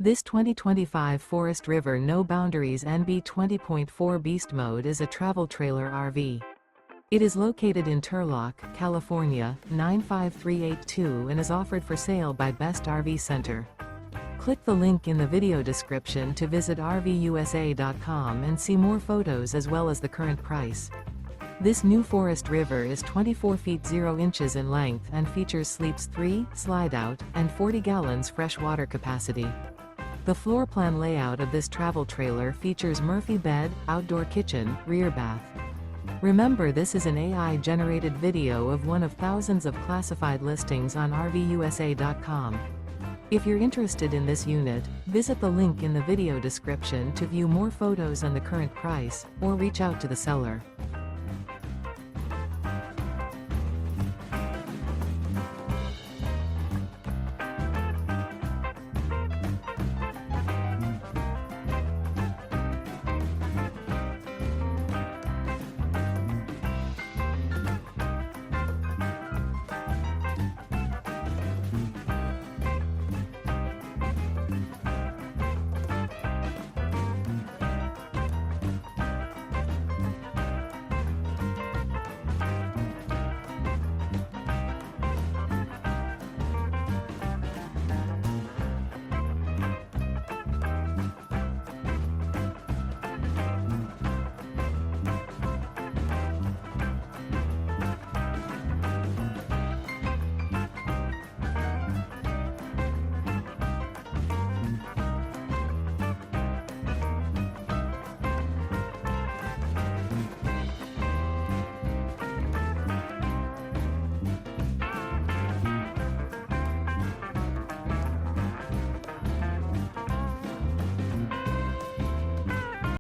This 2025 Forest River No Boundaries NB 20.4 Beast Mode is a travel trailer RV. It is located in Turlock, California, 95382 and is offered for sale by Best RV Center. Click the link in the video description to visit RVUSA.com and see more photos as well as the current price. This new Forest River is 24 feet 0 inches in length and features sleeps 3, Slideout, and 40 gallons fresh water capacity. The floor plan layout of this travel trailer features Murphy bed, outdoor kitchen, rear bath. Remember, this is an AI-generated video of one of thousands of classified listings on RVUSA.com. If you're interested in this unit, visit the link in the video description to view more photos and the current price, or reach out to the seller.